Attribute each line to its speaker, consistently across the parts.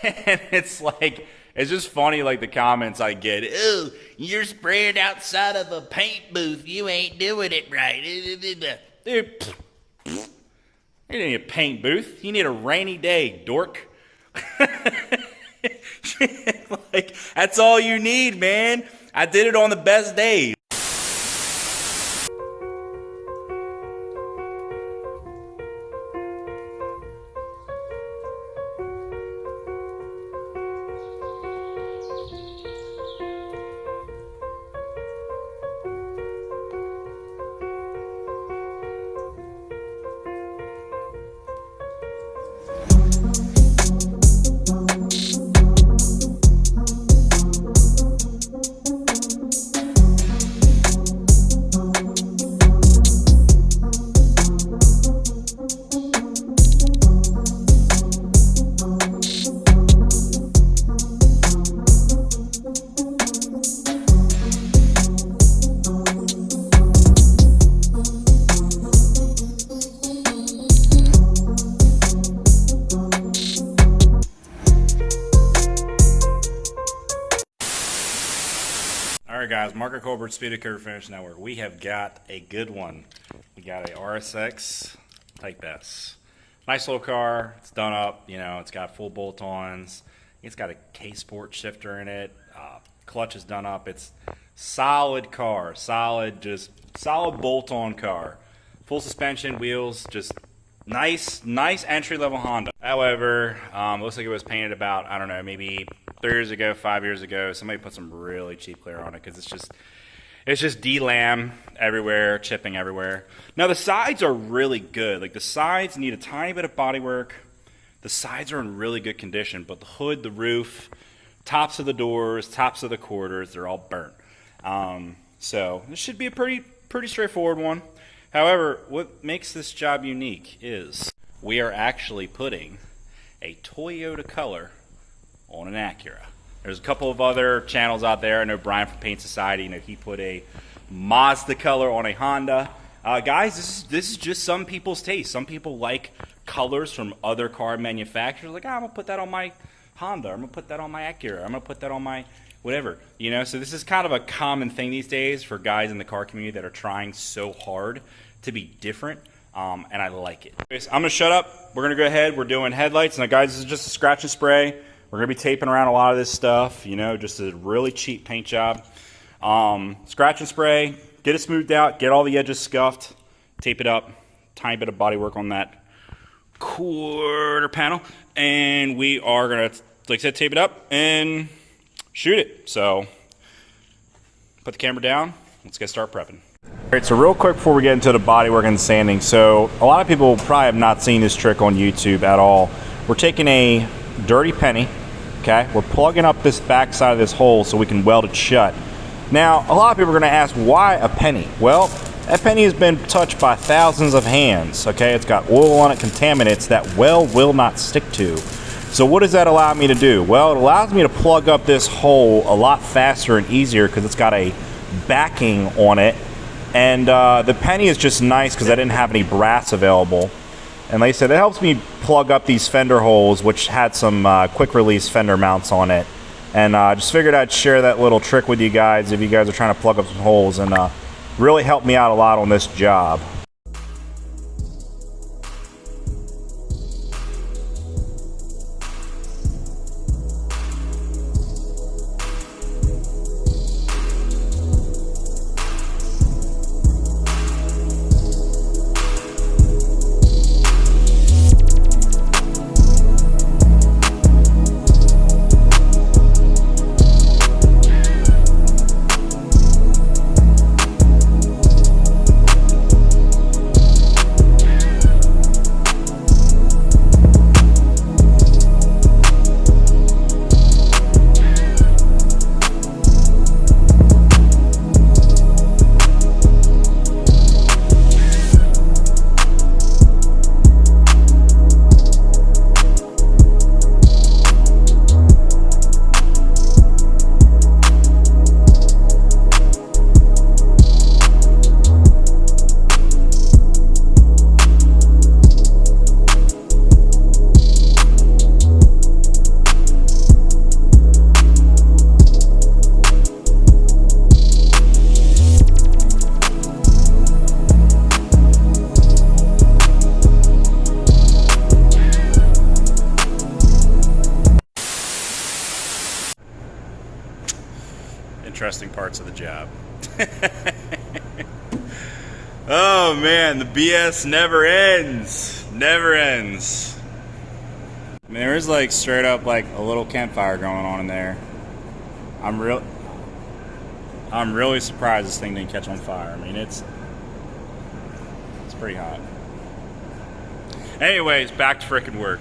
Speaker 1: And it's like, it's just funny, like the comments I get. Oh, you're spraying outside of a paint booth. You ain't doing it right. Dude, you need a paint booth. You need a rainy day, dork. Like, that's all you need, man. I did it on the best days. Alright guys, Marco Colbert, Speedokote Finish Network. We have got a good one. We got a RSX Type S. Nice little car. It's done up. You know, it's got full bolt-ons. It's got a K-Sport shifter in it. Clutch is done up. It's solid car. Solid bolt-on car. Full suspension, wheels, just nice entry-level Honda. However, looks like it was painted about, I don't know, maybe 3 years ago, 5 years ago. Somebody put some really cheap clear on it because it's just D-lam everywhere, chipping everywhere. Now the sides are really good. Like the sides need a tiny bit of body work. The sides are in really good condition, but the hood, the roof, tops of the doors, tops of the quarters, they're all burnt. So this should be a pretty straightforward one. However, what makes this job unique is we are actually putting a Toyota color on an Acura. There's a couple of other channels out there. I know Brian from Paint Society, he put a Mazda color on a Honda. Guys, this is just some people's taste. Some people like colors from other car manufacturers. Like, I'm going to put that on my Honda. I'm going to put that on my Acura. I'm going to put that on my whatever. So this is kind of a common thing these days for guys in the car community that are trying so hard to be different. And I like it. Anyways, I'm going to shut up. We're going to go ahead. We're doing headlights. Now, guys, this is just a scratch and spray. We're going to be taping around a lot of this stuff, just a really cheap paint job. Scratch and spray, get it smoothed out, get all the edges scuffed, tape it up, tiny bit of body work on that quarter panel. And we are going to, like I said, tape it up and shoot it. So put the camera down. Let's get started prepping. All right, so real quick before we get into the bodywork and sanding. So a lot of people probably have not seen this trick on YouTube at all. We're taking a dirty penny, okay? We're plugging up this back side of this hole so we can weld it shut. Now, a lot of people are gonna ask, why a penny? Well, that penny has been touched by thousands of hands, okay? It's got oil on it, contaminants that weld will not stick to. So what does that allow me to do? Well, it allows me to plug up this hole a lot faster and easier because it's got a backing on it. And the penny is just nice because I didn't have any brass available. And like I said, it helps me plug up these fender holes, which had some quick release fender mounts on it. And just figured I'd share that little trick with you guys if you guys are trying to plug up some holes, and really helped me out a lot on this job. interesting parts of the job. Oh man, the BS never ends. Never ends. I mean, there is like straight up like a little campfire going on in there. I'm really surprised this thing didn't catch on fire. I mean, it's pretty hot. Anyways, back to frickin' work.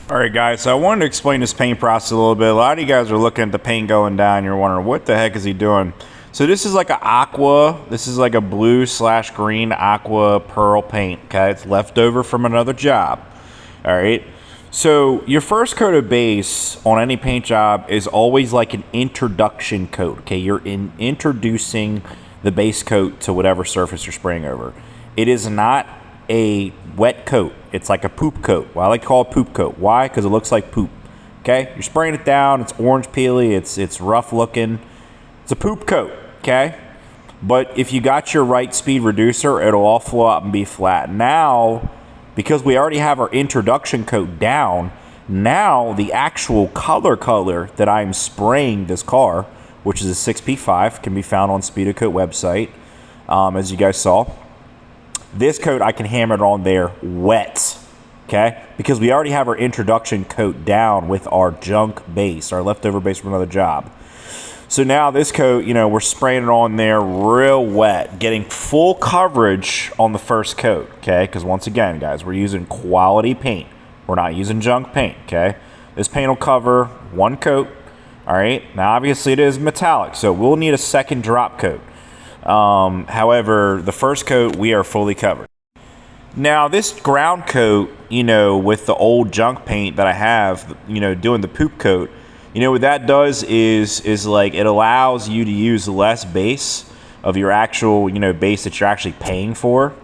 Speaker 1: Alright guys, so I wanted to explain this paint process a little bit. A lot of you guys are looking at the paint going down and you're wondering, what the heck is he doing? So this is like an aqua, this is like a blue / green aqua pearl paint, okay? It's left over from another job, alright? So your first coat of base on any paint job is always like an introduction coat, okay? You're introducing the base coat to whatever surface you're spraying over. It is not a wet coat. It's like a poop coat. Well, I like to call it poop coat. Why? Because it looks like poop. Okay? You're spraying it down. It's orange peely. It's rough looking. It's a poop coat. Okay? But if you got your right speed reducer, it'll all flow up and be flat. Now, because we already have our introduction coat down, now the actual color that I'm spraying this car, which is a 6P5, can be found on Speedokote website, as you guys saw. This coat, I can hammer it on there wet, okay? Because we already have our introduction coat down with our junk base, our leftover base from another job. So now this coat, you know, we're spraying it on there real wet, getting full coverage on the first coat, okay? Because once again, guys, we're using quality paint. We're not using junk paint, okay? This paint will cover one coat, all right? Now, obviously, it is metallic, so we'll need a second drop coat. However, the first coat, we are fully covered. Now, this ground coat, you know, with the old junk paint that I have, you know, doing the poop coat, you know, what that does is like it allows you to use less base of your actual, you know, base that you're actually paying for.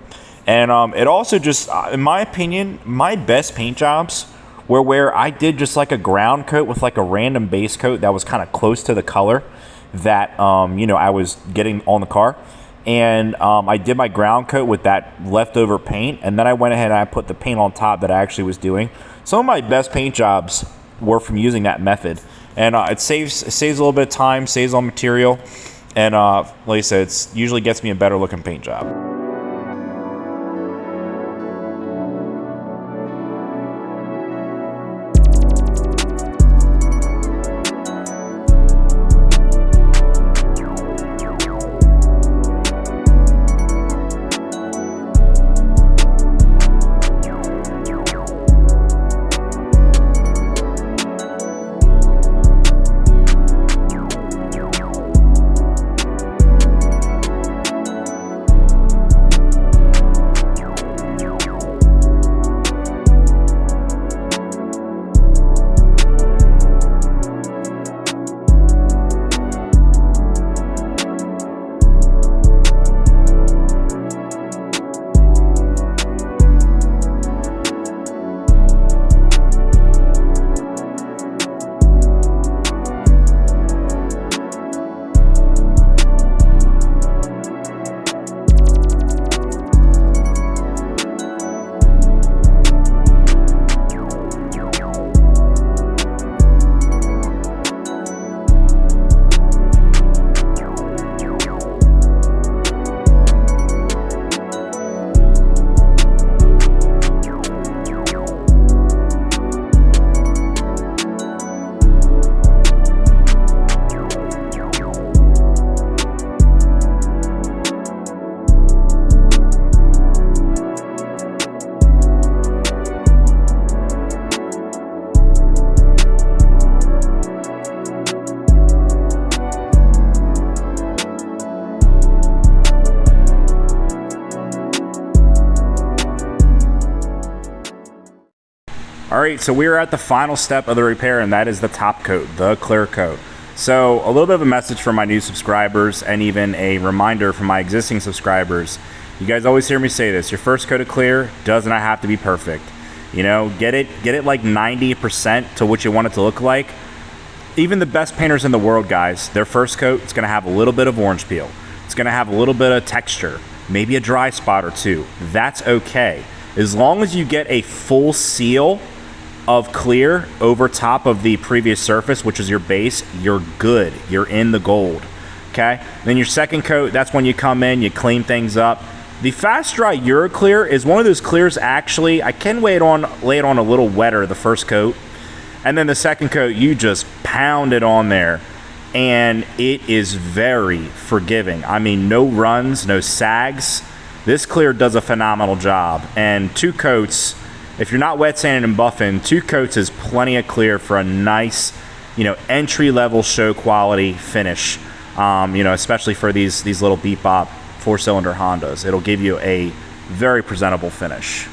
Speaker 1: And it also just, in my opinion, my best paint jobs were where I did just like a ground coat with like a random base coat that was kind of close to the color.
Speaker 2: that I was getting on the car. And I did my ground coat with that leftover paint, and then I went ahead and I put the paint on top that I actually was doing. Some of my best paint jobs were from using that method, and it saves a little bit of time, saves on material, and like I said, it usually gets me a better looking paint job. All right, so we are at the final step of the repair, and that is the top coat, the clear coat. So a little bit of a message for my new subscribers, and even a reminder for my existing subscribers. You guys always hear me say this: your first coat of clear does not have to be perfect. You know, get it like 90% to what you want it to look like. Even the best painters in the world, guys, their first coat is going to have a little bit of orange peel. It's going to have a little bit of texture, maybe a dry spot or two. That's okay. As long as you get a full seal of clear over top of the previous surface, which is your base, you're good. You're in the gold. Okay? Then your second coat, that's when you come in, you clean things up. The Fast Dry Euroclear is one of those clears, actually, I can lay it on a little wetter, the first coat. And then the second coat, you just pound it on there, and it is very forgiving. I mean, no runs, no sags. This clear does a phenomenal job. And 2 coats, if you're not wet sanding and buffing, 2 coats is plenty of clear for a nice, entry-level show quality finish. Especially for these little beep bop 4-cylinder Hondas. It'll give you a very presentable finish.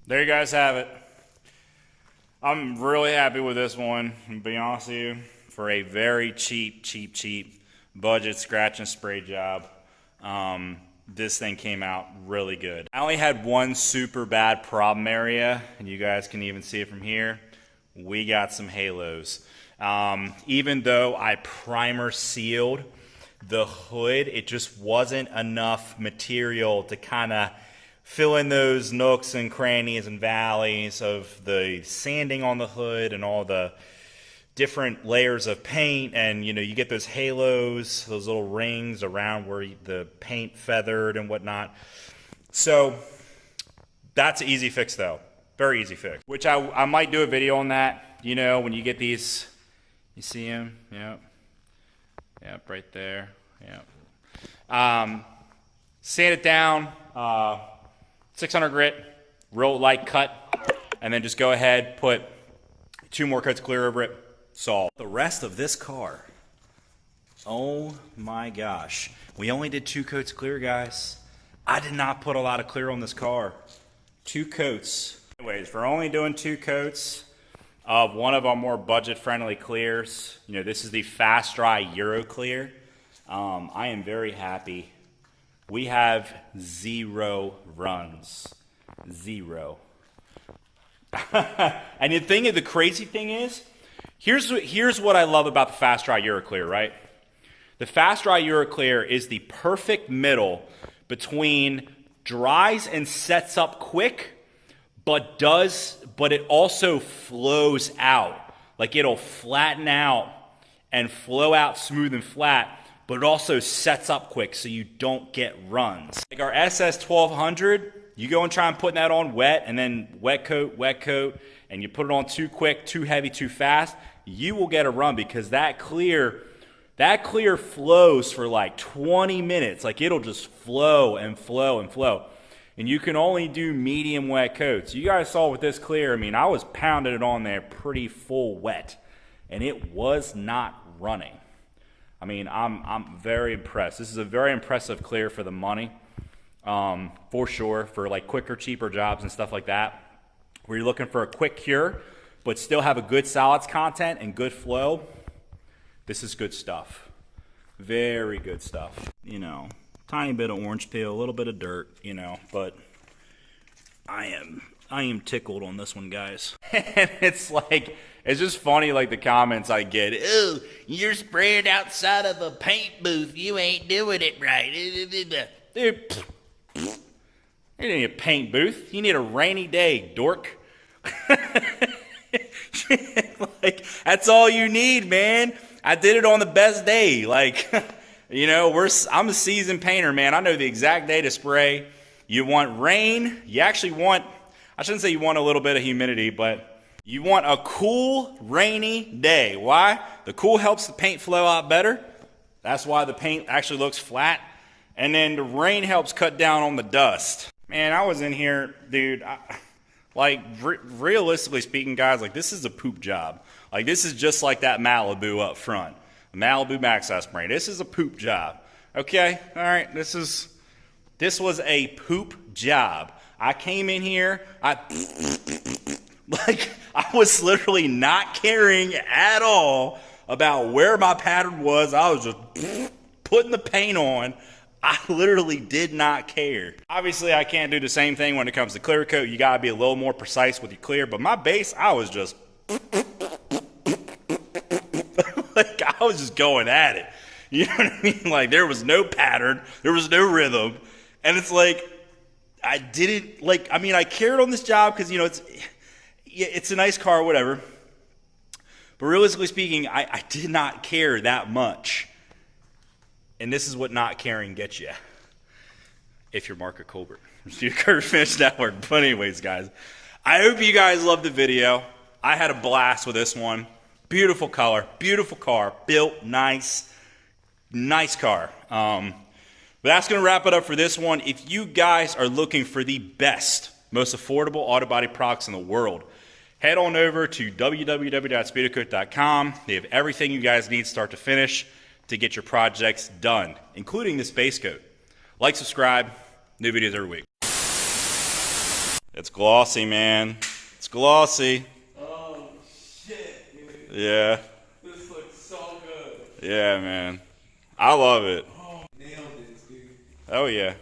Speaker 1: There you guys have it. I'm really happy with this one, to be honest with you. For a very cheap budget scratch and spray job, this thing came out really good. I only had one super bad problem area, and you guys can even see it from here. We got some halos. Even though I primer sealed the hood, it just wasn't enough material to kind of fill in those nooks and crannies and valleys of the sanding on the hood and all the different layers of paint. And you get those halos, those little rings around where the paint feathered and whatnot. So That's an easy fix though. Very easy fix. Which I might do a video on that. You know, when you get these, you see them? Yep. Yep, right there. Yep. Sand it down, 600 grit, real light cut, and then just go ahead, put 2 more coats of clear over it, solved. The rest of this car, oh my gosh. We only did 2 coats of clear, guys. I did not put a lot of clear on this car. 2 coats. Anyways, we're only doing 2 coats of one of our more budget-friendly clears. You know, this is the Fast Dry Euro Clear. I am very happy. We have 0 runs. 0. And the crazy thing is, here's what I love about the Fast Dry Euro Clear, right? The Fast Dry Euro Clear is the perfect middle between dries and sets up quick, but it also flows out. Like it'll flatten out and flow out smooth and flat, but it also sets up quick so you don't get runs. Like our SS 1200, you go and try and put that on wet and then wet coat, and you put it on too quick, too heavy, too fast, you will get a run because that clear flows for like 20 minutes. Like it'll just flow and flow and flow. And you can only do medium wet coats. You guys saw with this clear, I mean, I was pounding it on there pretty full wet, and it was not running. I mean, I'm very impressed. This is a very impressive clear for the money, for sure, for like quicker, cheaper jobs and stuff like that, where you're looking for a quick cure, but still have a good solids content and good flow. This is good stuff. Very good stuff. You know, tiny bit of orange peel, a little bit of dirt, you know, but I am tickled on this one, guys. And it's just funny, like the comments I get. Oh, you're spraying outside of a paint booth. You ain't doing it right. Dude, you need a paint booth. You need a rainy day, dork. Like, that's all you need, man. I did it on the best day. Like, you know, I'm a seasoned painter, man. I know the exact day to spray. You want rain. You actually want, I shouldn't say you want a little bit of humidity, but you want a cool, rainy day. Why? The cool helps the paint flow out better. That's why the paint actually looks flat. And then the rain helps cut down on the dust. Man, I was in here, dude, realistically speaking, guys, like this is a poop job. Like this is just like that Malibu up front. The Malibu Max I sprayed. This is a poop job. Okay? All right. This was a poop job. I came in here, I was literally not caring at all about where my pattern was. I was just putting the paint on. I literally did not care. Obviously, I can't do the same thing when it comes to clear coat. You got to be a little more precise with your clear. But my base, I was just like I was just going at it. You know what I mean? Like there was no pattern, there was no rhythm, and it's like I didn't like. I mean, I cared on this job because you know it's a nice car, whatever. But realistically speaking, I did not care that much. And this is what not caring gets you. If you're Marco Colbert. Speedokote Finish Network. But anyways, guys, I hope you guys loved the video. I had a blast with this one. Beautiful color. Beautiful car. Built nice. Nice car. But that's going to wrap it up for this one. If you guys are looking for the best, most affordable auto body products in the world, head on over to www.speedokote.com. They have everything you guys need start to finish to get your projects done, including this base coat. Like, subscribe, new videos every week. It's glossy, man. It's glossy.
Speaker 3: Oh, shit, dude.
Speaker 1: Yeah.
Speaker 3: This looks so good.
Speaker 1: Yeah, man. I love it.
Speaker 3: Oh, nailed it, dude.
Speaker 1: Oh, yeah.